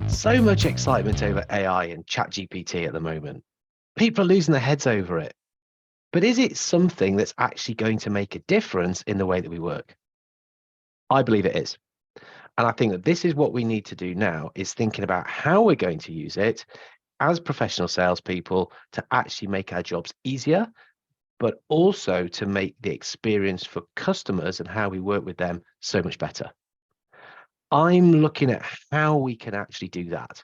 So much excitement over AI and ChatGPT at the moment. People are losing their heads over it. But is it something that's actually going to make a difference in the way that we work? I believe it is. And I think that this is what we need to do now is thinking about how we're going to use it as professional salespeople to actually make our jobs easier, but also to make the experience for customers and how we work with them so much better. I'm looking at how we can actually do that.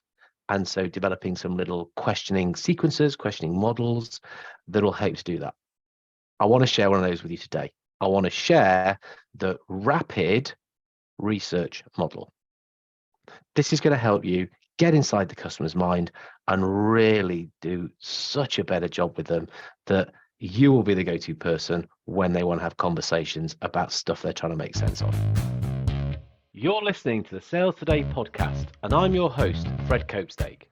And so developing some little questioning sequences, questioning models that'll help to do that. I want to share one of those with you today. I want to share the rapid research model. This is going to help you get inside the customer's mind and really do such a better job with them that you will be the go-to person when they want to have conversations about stuff they're trying to make sense of. You're listening to the Sales Today podcast, and I'm your host, Fred Copestake.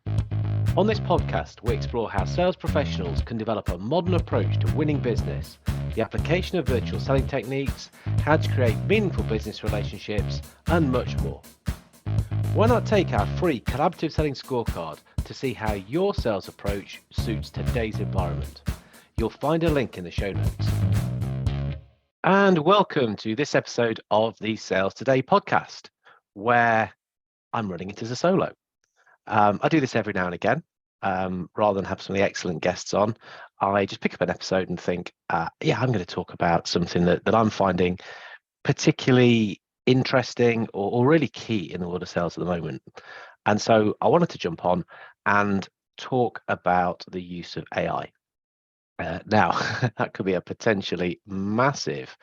On this podcast, we explore how sales professionals can develop a modern approach to winning business, the application of virtual selling techniques, how to create meaningful business relationships, and much more. Why not take our free collaborative selling scorecard to see how your sales approach suits today's environment? You'll find a link in the show notes. And welcome to this episode of the Sales Today podcast, where I'm running it as a solo. I do this every now and again. Rather than have some of the excellent guests on, I just pick up an episode and think, I'm going to talk about something that I'm finding particularly interesting or really key in the world of sales at the moment. And so I wanted to jump on and talk about the use of AI. Now, that could be a potentially massive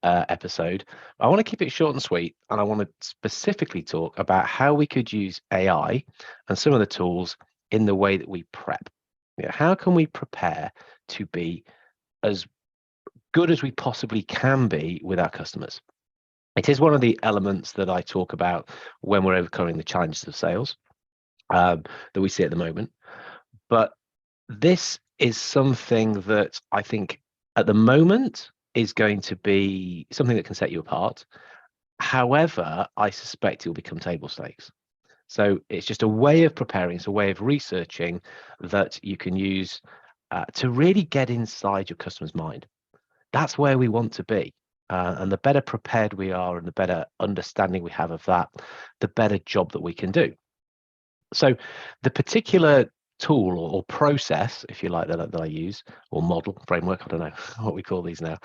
episode. I want to keep it short and sweet, and I want to specifically talk about how we could use AI and some of the tools in the way that we prep. How can we prepare to be as good as we possibly can be with our customers? It is one of the elements that I talk about when we're overcoming the challenges of sales that we see at the moment. But this is something that I think at the moment is going to be something that can set you apart. However, I suspect it will become table stakes. So it's just a way of preparing, it's a way of researching that you can use to really get inside your customer's mind. That's where we want to be. And the better prepared we are and the better understanding we have of that, the better job that we can do. So the particular tool or process, if you like, that I use, or model, framework, I don't know what we call these now,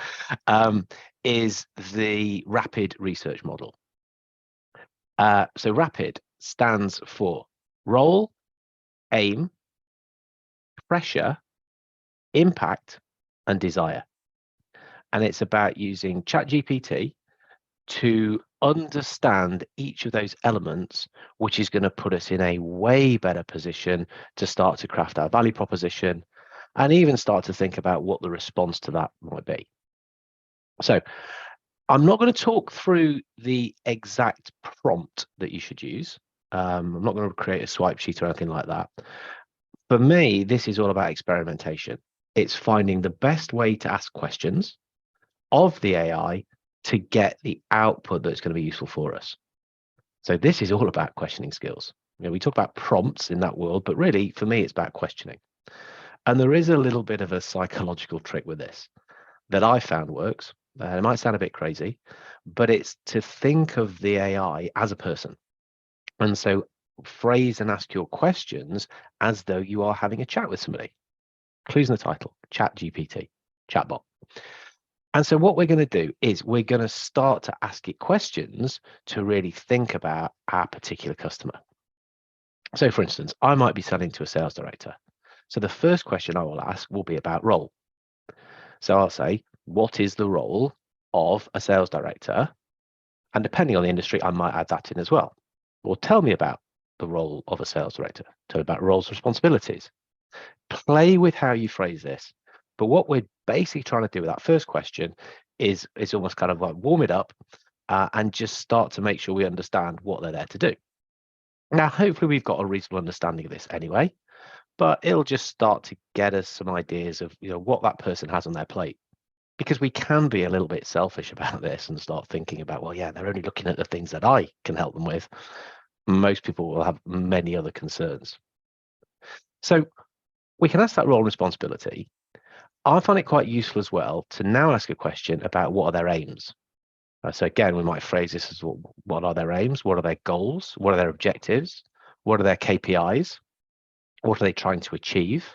is the rapid research model. So rapid stands for role, aim, pressure, impact, and desire. And it's about using ChatGPT to understand each of those elements, which is going to put us in a way better position to start to craft our value proposition and even start to think about what the response to that might be. So I'm not going to talk through the exact prompt that you should use. I'm not going to create a swipe sheet or anything like that. For me, this is all about experimentation. It's finding the best way to ask questions of the AI to get the output that's going to be useful for us. So this is all about questioning skills. We talk about prompts in that world, but really for me, it's about questioning. And there is a little bit of a psychological trick with this that I found works. It might sound a bit crazy, but it's to think of the AI as a person. And so phrase and ask your questions as though you are having a chat with somebody. Clues in the title, ChatGPT, chatbot. And so what we're going to do is we're going to start to ask it questions to really think about our particular customer. So for instance, I might be selling to a sales director. So the first question I will ask will be about role. So I'll say, what is the role of a sales director? And depending on the industry, I might add that in as well. Or tell me about the role of a sales director. Tell me about roles and responsibilities. Play with how you phrase this. But what we're basically trying to do with that first question is almost kind of like warm it up and just start to make sure we understand what they're there to do. Now, hopefully we've got a reasonable understanding of this anyway, but it'll just start to get us some ideas of what that person has on their plate. Because we can be a little bit selfish about this and start thinking about, well, yeah, they're only looking at the things that I can help them with. Most people will have many other concerns. So we can ask that role and responsibility. I find it quite useful as well to now ask a question about what are their aims. So again, we might phrase this as what are their aims? What are their goals? What are their objectives? What are their KPIs? What are they trying to achieve?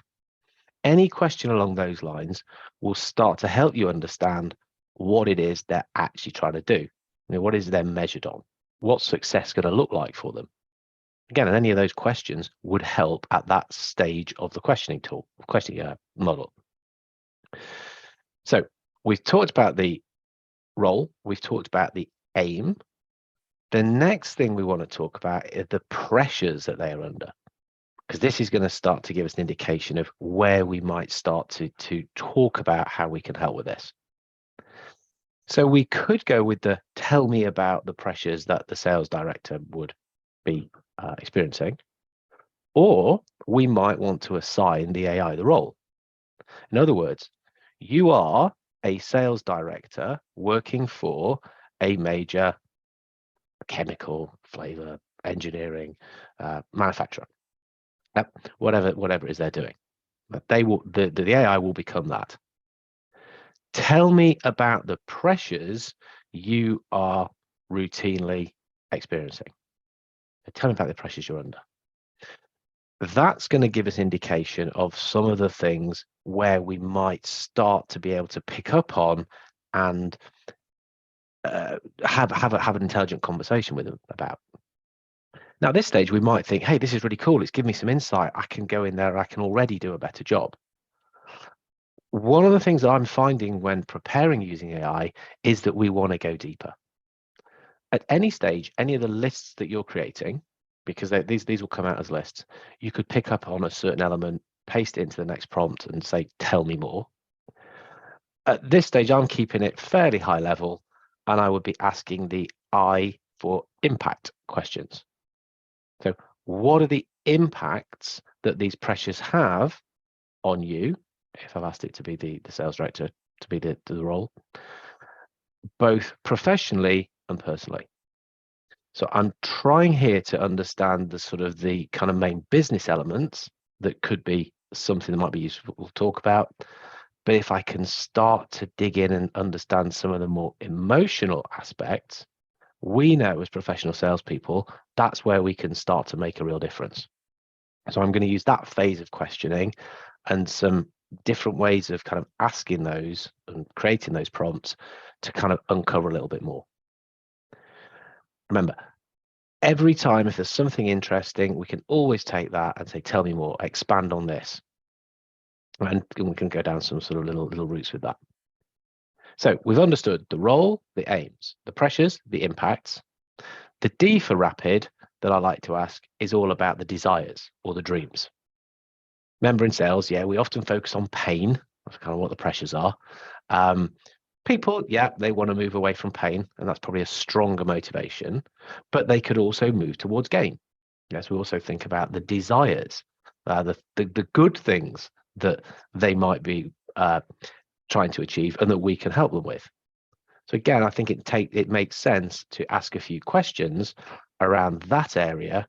Any question along those lines will start to help you understand what it is they're actually trying to do. What is they're measured on? What's success going to look like for them? Again, and any of those questions would help at that stage of the questioning model. So we've talked about the role, we've talked about the aim. The next thing we want to talk about is the pressures that they are under, because this is going to start to give us an indication of where we might start to talk about how we can help with this. So we could go with the tell me about the pressures that the sales director would be experiencing, or we might want to assign the AI the role. In other words, you are a sales director working for a major chemical, flavor, engineering manufacturer. Whatever it is they're doing. But the AI will become that. Tell me about the pressures you are routinely experiencing. Tell me about the pressures you're under. That's going to give us indication of some of the things where we might start to be able to pick up on and have an intelligent conversation with them about. Now, at this stage, we might think, hey, this is really cool. It's given me some insight. I can go in there. I can already do a better job. One of the things that I'm finding when preparing using AI is that we want to go deeper. At any stage, any of the lists that you're creating, because these will come out as lists, you could pick up on a certain element, paste it into the next prompt and say, tell me more. At this stage, I'm keeping it fairly high level, and I would be asking the I for impact questions. So what are the impacts that these pressures have on you, if I've asked it to be the sales director, to be the role, both professionally and personally? So I'm trying here to understand the kind of main business elements that could be something that might be useful to talk about. But if I can start to dig in and understand some of the more emotional aspects, we know as professional salespeople, that's where we can start to make a real difference. So I'm going to use that phase of questioning and some different ways of kind of asking those and creating those prompts to kind of uncover a little bit more. Remember, every time if there's something interesting, we can always take that and say, tell me more, expand on this. And we can go down some sort of little routes with that. So we've understood the role, the aims, the pressures, the impacts. The D for rapid that I like to ask is all about the desires or the dreams. Remember, in sales, we often focus on pain. That's kind of what the pressures are. People, they want to move away from pain, and that's probably a stronger motivation, but they could also move towards gain. Yes, we also think about the desires, the good things that they might be trying to achieve and that we can help them with. So again, I think it makes sense to ask a few questions around that area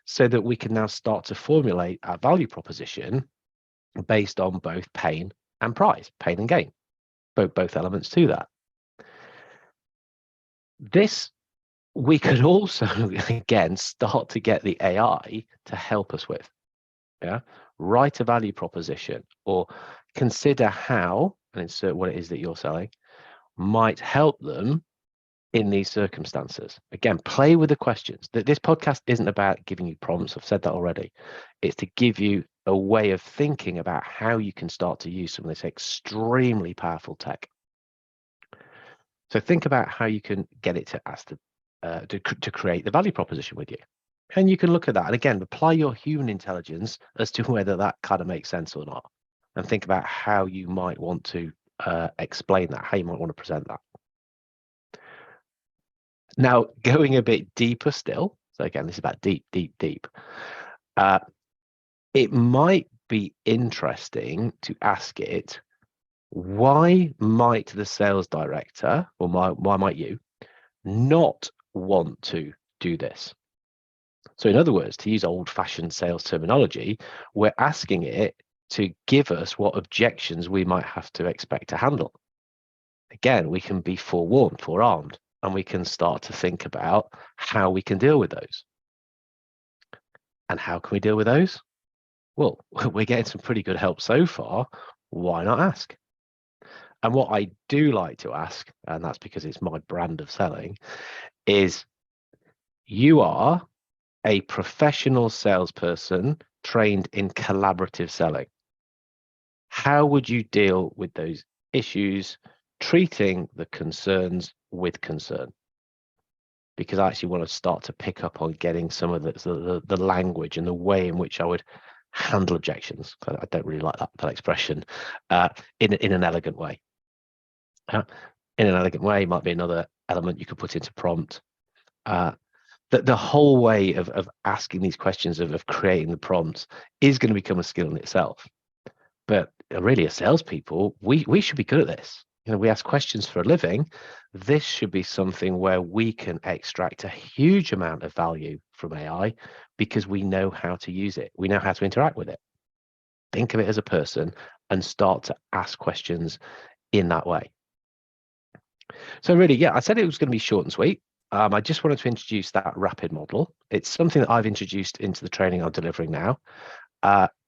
so that we can now start to formulate our value proposition based on both pain and prize, pain and gain, both elements to that. This we could also, again, start to get the AI to help us with. Write a value proposition or consider how, and insert what it is that you're selling, might help them in these circumstances. Again, play with the questions. This podcast isn't about giving you prompts. I've said that already. It's to give you a way of thinking about how you can start to use some of this extremely powerful tech. So think about how you can get it to ask to create the value proposition with you. And you can look at that. And again, apply your human intelligence as to whether that kind of makes sense or not. And think about how you might want to explain that, how you might want to present that. Now, going a bit deeper still, so again, this is about deep. It might be interesting to ask it, why might the sales director, or why might you not want to do this? So in other words, to use old-fashioned sales terminology, we're asking it to give us what objections we might have to expect to handle. Again, we can be forewarned, forearmed, and we can start to think about how we can deal with those. And how can we deal with those? Well, we're getting some pretty good help so far. Why not ask? And what I do like to ask, and that's because it's my brand of selling, is you are a professional salesperson trained in collaborative selling. How would you deal with those issues, treating the concerns with concern? Because I actually want to start to pick up on getting some of the language and the way in which I would handle objections. I don't really like that expression, in an elegant way. In an elegant way might be another element you could put into prompt. The whole way of asking these questions, of creating the prompts, is going to become a skill in itself. But really, as salespeople, we should be good at this. We ask questions for a living. This should be something where we can extract a huge amount of value from AI because we know how to use it. We know how to interact with it. Think of it as a person and start to ask questions in that way. So really, yeah, I said it was going to be short and sweet. I just wanted to introduce that rapid model. It's something that I've introduced into the training I'm delivering now.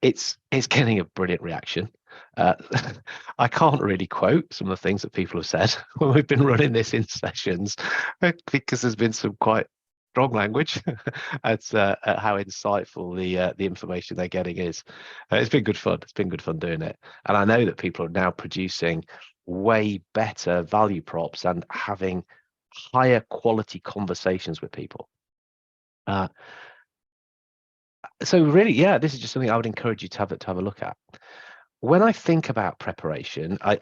It's getting a brilliant reaction. I can't really quote some of the things that people have said when we've been running this in sessions because there's been some quite strong language at how insightful the information they're getting is. It's been good fun. It's been good fun doing it, and I know that people are now producing way better value props and having higher quality conversations with people. So really, yeah, this is just something I would encourage you to have a look at. When I think about preparation, my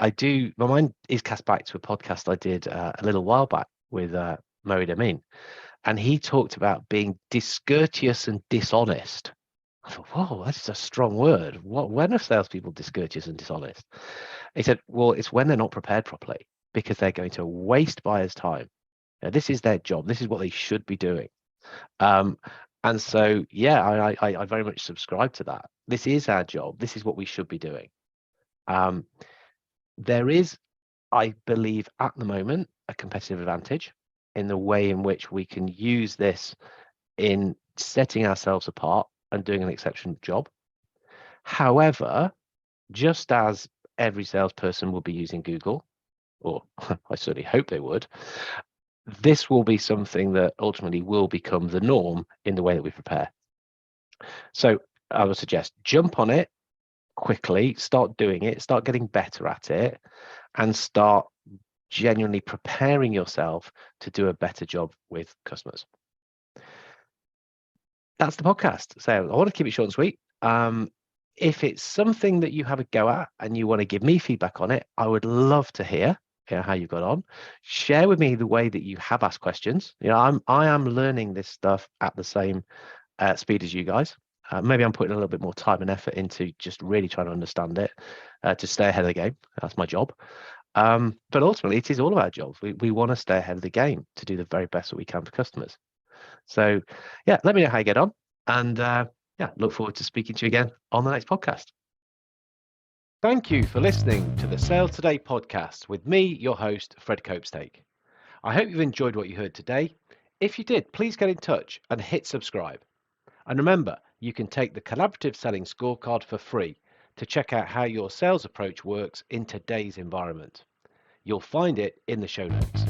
mind is cast back to a podcast I did a little while back with Moed Amin, and he talked about being discourteous and dishonest. I thought, whoa, that's a strong word. When are salespeople discourteous and dishonest? He said, well, it's when they're not prepared properly because they're going to waste buyers' time. This is their job. This is what they should be doing. And so, yeah, I very much subscribe to that. This is our job. This is what we should be doing. There is, I believe, at the moment, a competitive advantage in the way in which we can use this in setting ourselves apart and doing an exceptional job. However, just as every salesperson will be using Google, or I certainly hope they would, this will be something that ultimately will become the norm in the way that we prepare. So I would suggest jump on it quickly, start doing it, start getting better at it, and start genuinely preparing yourself to do a better job with customers. That's the podcast. So I want to keep it short and sweet. If it's something that you have a go at and you want to give me feedback on it, I would love to hear how you got on. Share with me the way that you have asked questions. I am learning this stuff at the same speed as you guys. Maybe I'm putting a little bit more time and effort into just really trying to understand it to stay ahead of the game. That's my job. But ultimately, it is all of our jobs. We want to stay ahead of the game to do the very best that we can for customers. So, yeah, let me know how you get on. And yeah, look forward to speaking to you again on the next podcast. Thank you for listening to the Sales Today podcast with me, your host, Fred Copestake. I hope you've enjoyed what you heard today. If you did, please get in touch and hit subscribe. And remember, you can take the Collaborative Selling Scorecard for free to check out how your sales approach works in today's environment. You'll find it in the show notes.